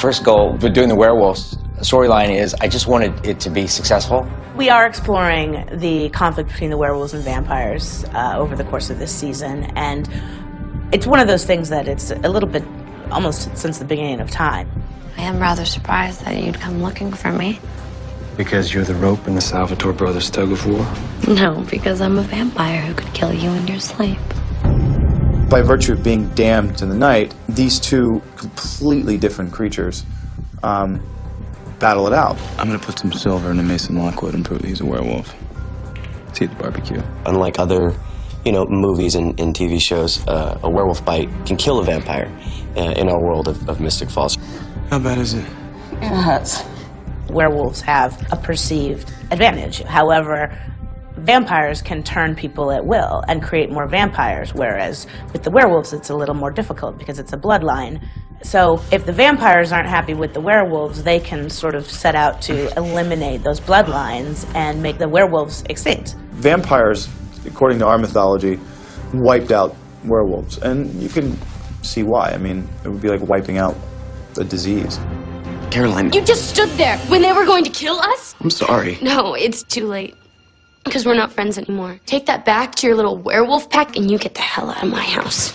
first goal with doing the werewolves storyline is I just wanted it to be successful. We are exploring the conflict between the werewolves and vampires over the course of this season, and it's one of those things that it's a little bit almost since the beginning of time. I am rather surprised that you'd come looking for me. Because you're the rope in the Salvatore brothers' tug of war? No, because I'm a vampire who could kill you in your sleep. By virtue of being damned to the night, these two completely different creatures battle it out. I'm gonna put some silver in a Mason Lockwood and prove he's a werewolf. See at the barbecue. Unlike other, movies and TV shows, a werewolf bite can kill a vampire in our world of Mystic Falls. How bad is it? It hurts. Werewolves have a perceived advantage. However, vampires can turn people at will and create more vampires, whereas with the werewolves it's a little more difficult because it's a bloodline. So if the vampires aren't happy with the werewolves, they can sort of set out to eliminate those bloodlines and make the werewolves extinct. Vampires, according to our mythology, wiped out werewolves, and you can see why. I mean, it would be like wiping out a disease. Caroline. You just stood there when they were going to kill us? I'm sorry. No, it's too late. Because we're not friends anymore. Take that back to your little werewolf pack and you get the hell out of my house.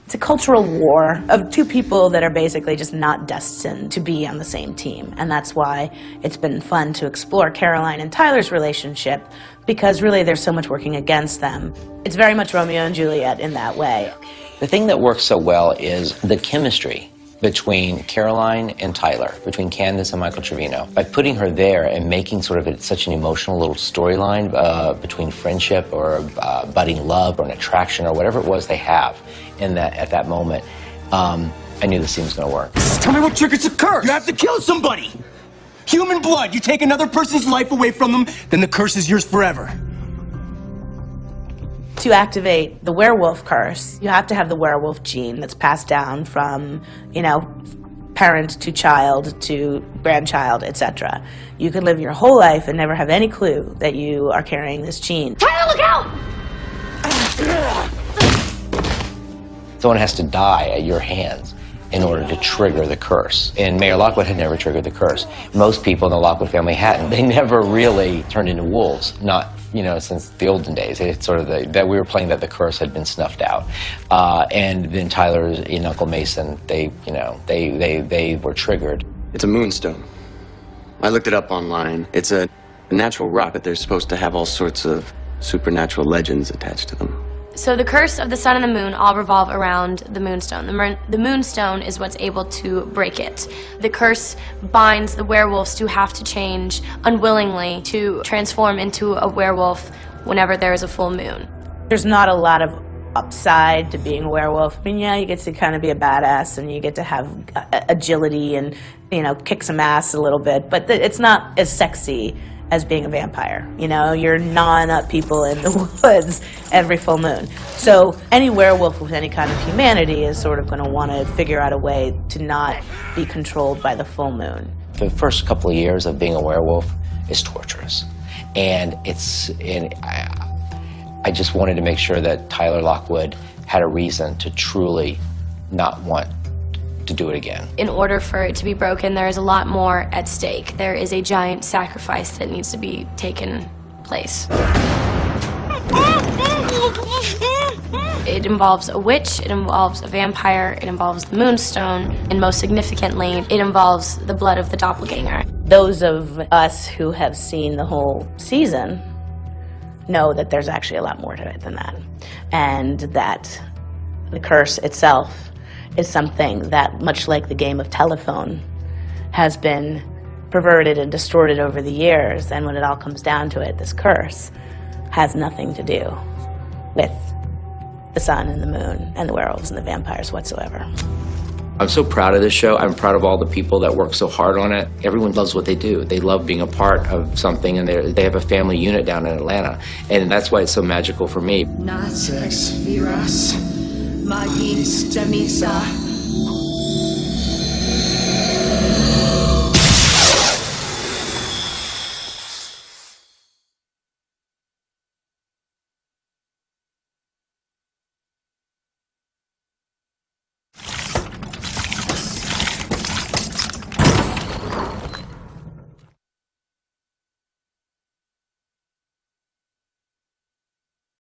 It's a cultural war of two people that are basically just not destined to be on the same team. And that's why it's been fun to explore Caroline and Tyler's relationship, because really there's so much working against them. It's very much Romeo and Juliet in that way. The thing that works so well is the chemistry between Caroline and Tyler, between Candace and Michael Trevino. By putting her there and making sort of such an emotional little storyline between friendship or budding love or an attraction or whatever it was they have at that moment, I knew the scene was going to work. Tell me what triggers a curse. You have to kill somebody. Human blood. You take another person's life away from them, then the curse is yours forever. To activate the werewolf curse, you have to have the werewolf gene that's passed down from, parent to child to grandchild, etc. You can live your whole life and never have any clue that you are carrying this gene. Tyler, look out! Someone has to die at your hands in order to trigger the curse. And Mayor Lockwood had never triggered the curse. Most people in the Lockwood family hadn't. They never really turned into wolves, not since the olden days. It's sort of that we were playing that the curse had been snuffed out. And then Tyler and Uncle Mason, they were triggered. It's a moonstone. I looked it up online. It's a natural rock, but they're supposed to have all sorts of supernatural legends attached to them. So the curse of the sun and the moon all revolve around the moonstone. The moonstone is what's able to break it. The curse binds the werewolves to have to change unwillingly to transform into a werewolf whenever there is a full moon. There's not a lot of upside to being a werewolf. I mean, yeah, you get to kind of be a badass and you get to have agility and, kick some ass a little bit, but it's not as sexy as being a vampire. You're gnawing up people in the woods every full moon. So any werewolf with any kind of humanity is sort of going to want to figure out a way to not be controlled by the full moon. The first couple of years of being a werewolf is torturous. And I just wanted to make sure that Tyler Lockwood had a reason to truly not want to do it again. In order for it to be broken, there is a lot more at stake. There is a giant sacrifice that needs to be taken place. It involves a witch, it involves a vampire, it involves the moonstone, and most significantly, it involves the blood of the doppelganger. Those of us who have seen the whole season know that there's actually a lot more to it than that, and that the curse itself is something that, much like the game of telephone, has been perverted and distorted over the years, and when it all comes down to it, this curse has nothing to do with the sun and the moon and the werewolves and the vampires whatsoever. I'm so proud of this show. I'm proud of all the people that work so hard on it. Everyone loves what they do. They love being a part of something, and they have a family unit down in Atlanta, and that's why it's so magical for me. Sex, Viras, Magis, Jamisa.